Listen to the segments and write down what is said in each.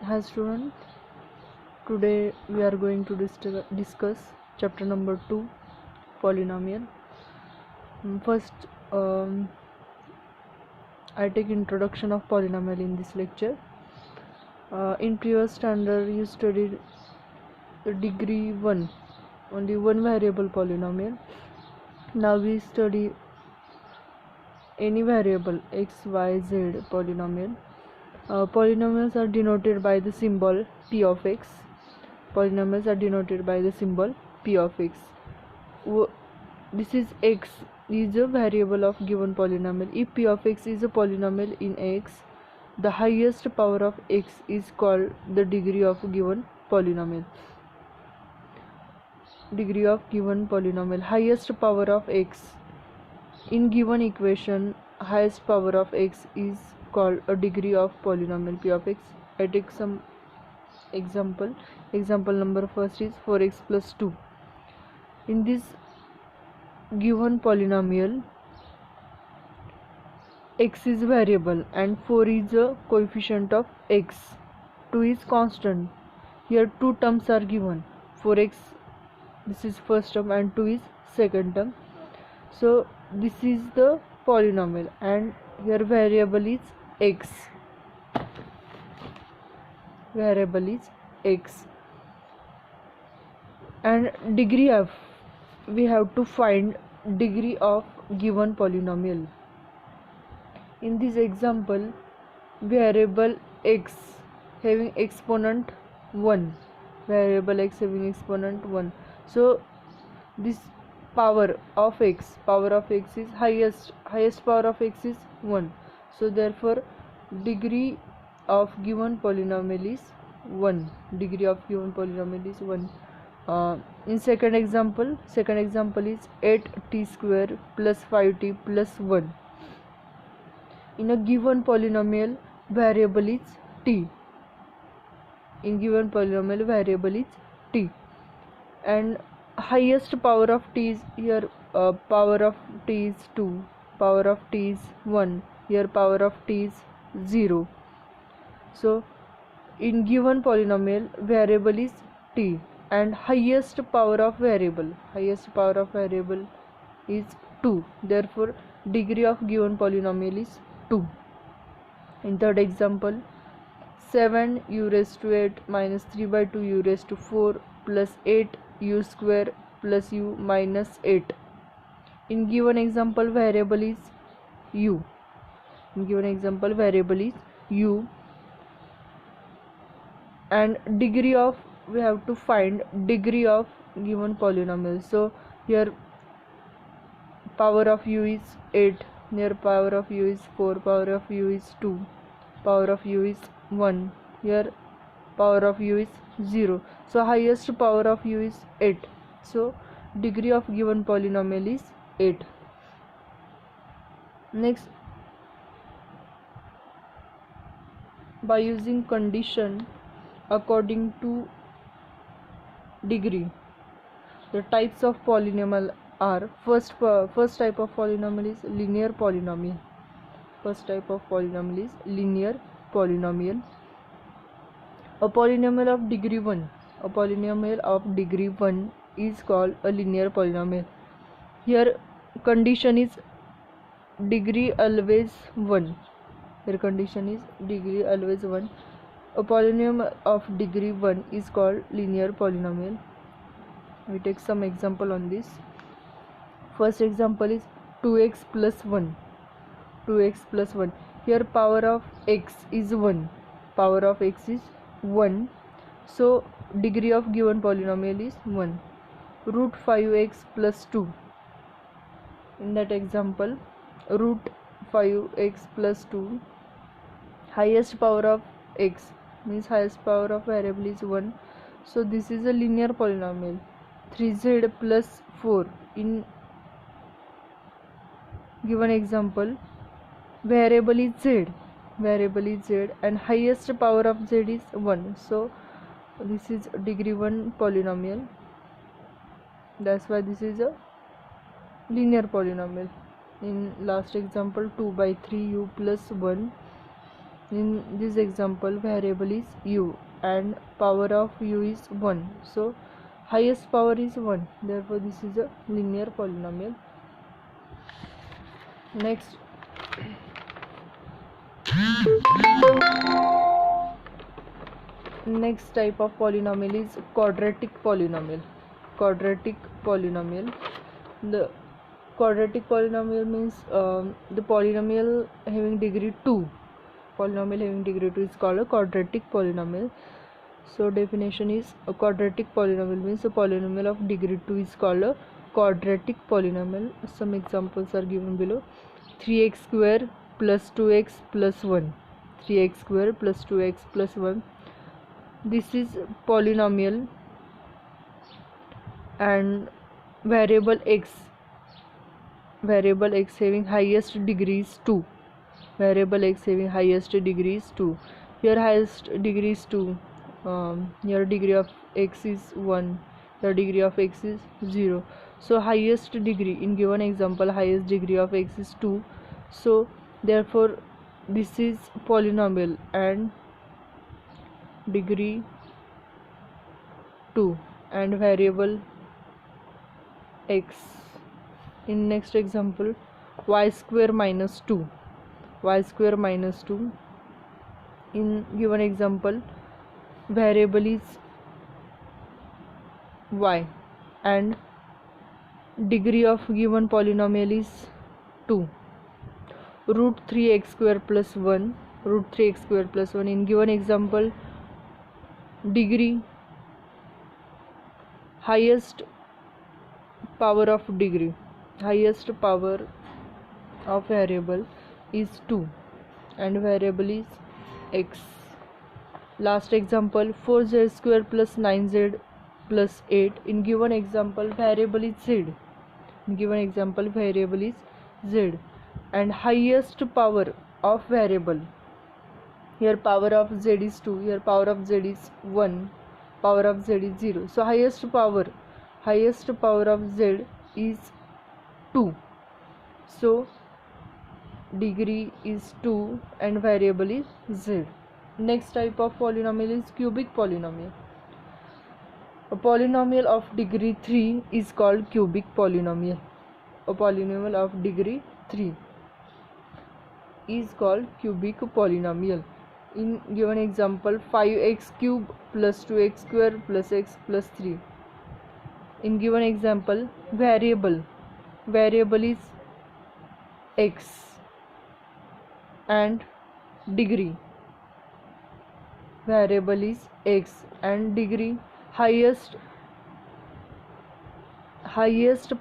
Hi student, today we are going to discuss chapter number 2, polynomial. First, I take introduction of polynomial in this lecture. In previous standard you studied degree 1, only one variable polynomial. Now we study any variable x, y, z polynomial. Polynomials are denoted by the symbol p of x. Polynomials are denoted by the symbol p of x. This is x is a variable of given polynomial. If p of x is a polynomial in x, the highest power of x is called the degree of given polynomial. Degree of given polynomial. Highest power of x in given equation, highest power of x is called a degree of polynomial p of x. I take some example. Example number first is 4x plus 2. In this given polynomial, x is variable and 4 is a coefficient of x, 2 is constant. Here two terms are given, 4x, this is first term, and 2 is second term. So this is the polynomial and here variable is x. Variable is x. And degree of, we have to find degree of given polynomial. In this example, variable x having exponent 1, variable x having exponent 1, so this power of x is highest power of x is 1, so therefore degree of given polynomial is 1. Degree of given polynomial is 1. In second example is 8t square plus 5t plus 1. In a given polynomial, variable is t. In given polynomial, variable is t, and highest power of t is here. Power of t is 2. Power of t is 1. Here power of t is 0. So in given polynomial, variable is t, and highest power of variable is 2. Therefore, degree of given polynomial is 2. In third example, 7 u raised to 8 minus 3 by 2 u raised to 4 plus 8 u square plus u minus 8. In given example, variable is u. In given example, variable is u, and degree of, we have to find degree of given polynomial. So here power of u is 8, here power of u is 4, power of u is 2, power of u is 1, here power of u is 0. So highest power of u is 8, so degree of given polynomial is 8. Next, by using condition according to degree, the types of polynomial are, first type of polynomial is linear polynomial. First type of polynomial is linear polynomial. A polynomial of degree 1. A polynomial of degree 1 is called a linear polynomial. Here condition is degree always 1. Here condition is degree always 1. A polynomial of degree 1 is called linear polynomial. We take some example on this. First example is 2x plus 1. 2x plus 1. Here power of x is 1. Power of x is 1. So degree of given polynomial is 1. Root 5x plus 2. In that example, root 5x plus 2. Highest power of x means highest power of variable is 1. So this is a linear polynomial. 3z plus 4. In given example, variable is z, and highest power of z is 1. So this is degree 1 polynomial. That's why this is a linear polynomial. In last example, 2 by 3 u plus 1. In this example, variable is u and power of u is 1. So highest power is 1. Therefore, this is a linear polynomial. Next, type of polynomial is quadratic polynomial. Quadratic polynomial. The quadratic polynomial means the polynomial having degree 2. Polynomial having degree 2 is called a quadratic polynomial. So definition is, a quadratic polynomial means a polynomial of degree 2 is called a quadratic polynomial. Some examples are given below. 3x square plus 2x plus 1. 3x square plus 2x plus 1. This is polynomial, and variable x having highest degree is 2. Variable x having highest degree is 2. Here highest degree is 2. Here degree of x is 1. Here degree of x is 0. So highest degree in given example, highest degree of x is 2. So therefore this is polynomial and degree 2 and variable x. In next example, y square minus 2. Y square minus 2. In given example, variable is y and degree of given polynomial is 2. Root 3x square plus 1. Root 3x square plus 1. In given example, degree, highest power of degree, highest power of variable is 2 and variable is x. Last example, 4z square plus 9z plus 8. In given example, variable is z. In given example, variable is z and highest power of variable, here power of z is 2, here power of z is 1, power of z is 0. So highest power of z is 2. So degree is 2 and variable is z. Next type of polynomial is cubic polynomial. A polynomial of degree 3 is called cubic polynomial. A polynomial of degree 3 is called cubic polynomial. In given example, 5x cube plus 2x square plus x plus 3. In given example, variable is x and degree, variable is x and degree, highest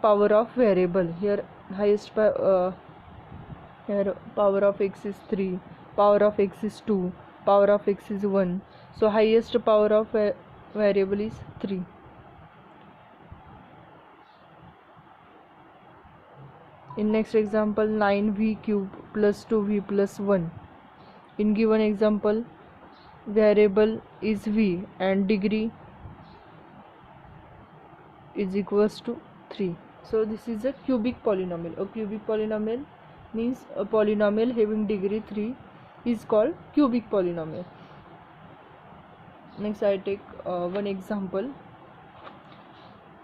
power of variable, here here power of x is 3, power of x is 2, power of x is 1. So highest power of variable is 3. In next example, 9v cube plus 2v plus 1. In given example, variable is v and degree is equals to 3. So this is a cubic polynomial. A cubic polynomial means a polynomial having degree 3 is called cubic polynomial. Next I take one example.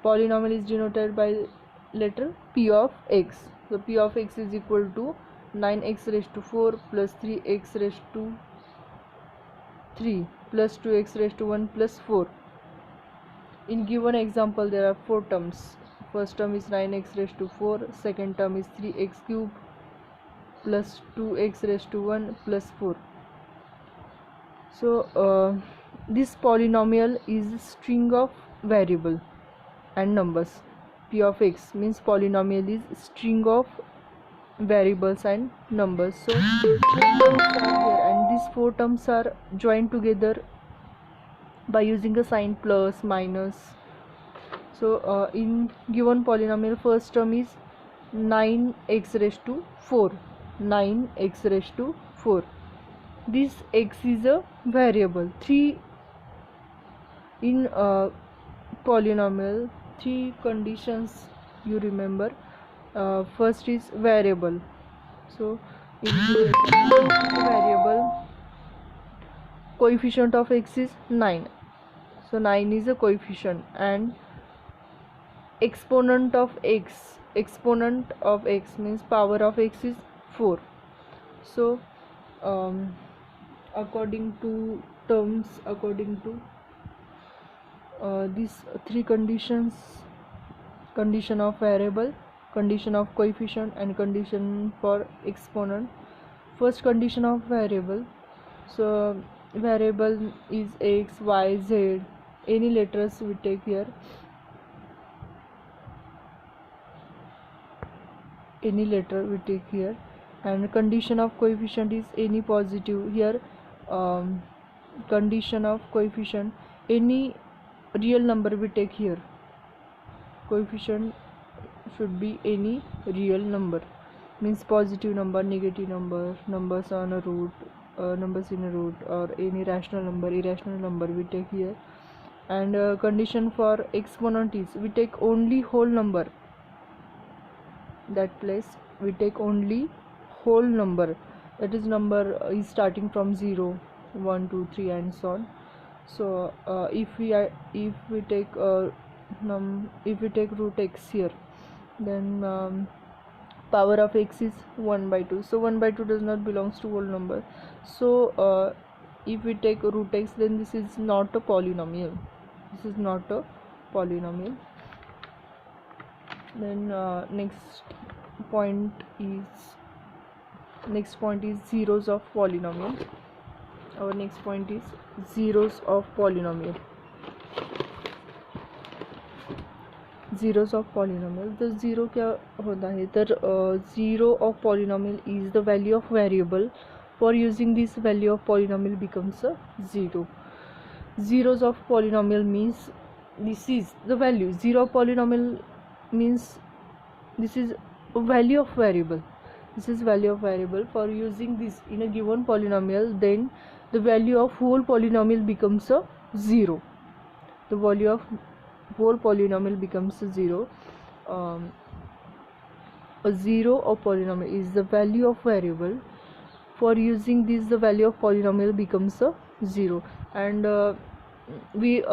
Polynomial is denoted by letter p of x. So p of x is equal to 9x raised to 4 plus 3x raised to 3 plus 2x raised to 1 plus 4. In given example, there are 4 terms. First term is 9x raised to 4, second term is 3x cube plus 2x raised to 1 plus 4. So this polynomial is string of variable and numbers. P of x means polynomial is string of variables and numbers. So 4 terms are here and these 4 terms are joined together by using a sign plus, minus. So in given polynomial, first term is 9x raised to 4. 9x raised to 4. This x is a variable. 3 in polynomial, 3 conditions you remember. First is variable. So in variable, coefficient of x is 9, so 9 is a coefficient, and exponent of x means power of x is 4. So according to these three conditions: condition of variable, condition of coefficient, and condition for exponent. First, condition of variable. So variable is x, y, z, any letters we take here, and condition of coefficient is any positive. Here condition of coefficient, any real number we take here. Coefficient should be any real number, means positive number, negative number, numbers on a root, numbers in a root, or any rational number, irrational number we take here. And condition for exponent is we take only whole number. That place we take only whole number, that is number is starting from 0, 1, 2, 3 and so on. So if we take root x here, then power of x is 1/2. So 1/2 does not belongs to whole number. So if we take root x, then this is not a polynomial. Then next point is zeros of polynomial. Our next point is zeros of polynomial. Zeros of polynomial. The zero क्या होता है? तर zero of polynomial is the value of variable. For using this value of polynomial becomes a zero. Zeros of polynomial means this is the value. Zero of polynomial means this is a value of variable. For using this in a given polynomial, then the value of whole polynomial becomes a zero. The value of whole polynomial becomes a zero. A zero of polynomial is the value of variable. For using this, the value of polynomial becomes a zero. And we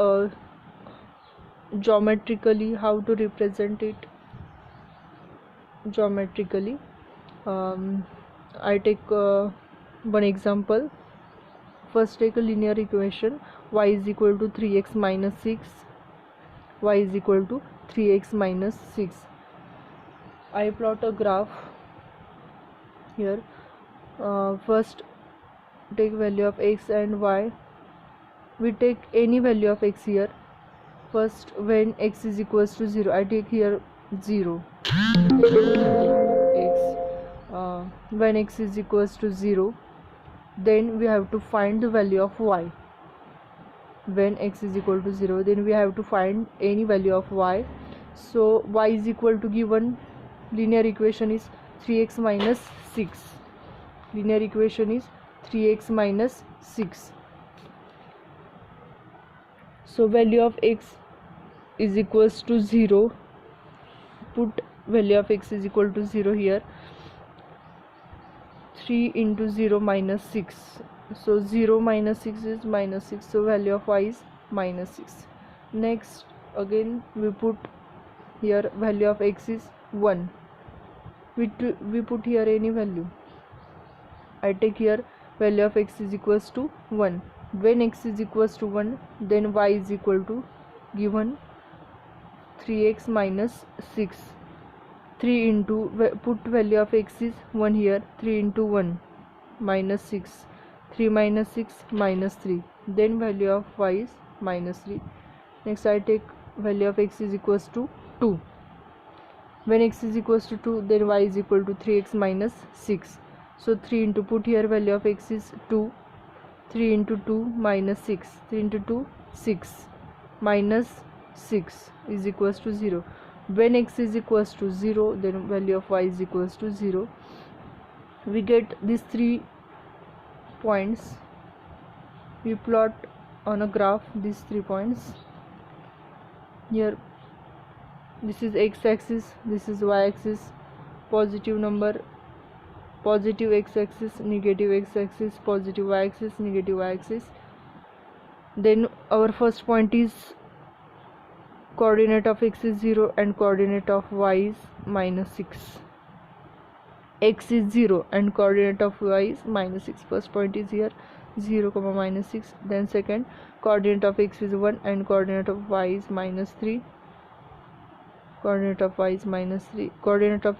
geometrically, how to represent it geometrically, I take one example. First, take a linear equation: y is equal to 3x minus 6, y is equal to 3x minus 6. I plot a graph here. First, take value of x and y. We take any value of x here. First, when x is equals to 0, I take here 0. When x is equals to 0, then we have to find the value of y. When x is equal to 0, then we have to find any value of y. So y is equal to, given linear equation is 3x minus 6. Linear equation is 3x minus 6. So value of x is equals to 0. Put value of x is equal to 0 here. 3 into 0 minus 6. So 0 minus 6 is minus 6. So value of y is minus 6. Next, again we put here value of x is 1. We put here any value. I take here value of x is equals to 1. When x is equals to 1, then y is equal to, given 3x minus 6. 3 into, put value of x is 1 here. 3 into 1 minus 6. 3 minus 6 minus 3. Then value of y is minus 3. Next, I take value of x is equals to 2. When x is equals to 2, then y is equal to 3x minus 6. So 3 into, put here value of x is 2. 3 into 2 minus 6. 3 into 2, 6 minus 6 is equals to 0. When x is equals to 0, then value of y is equals to 0. We get these 3 points. We plot on a graph these 3 points. Here this is x-axis, this is y-axis, positive number, positive x-axis, negative x-axis, positive y-axis, negative y-axis, Then our first point is coordinate of x is 0 and coordinate of y is -6. X is 0 and coordinate of y is -6. First point is here 0, -6. Then second, coordinate of x is 1 and coordinate of y is -3. Coordinate of y is -3. Coordinate of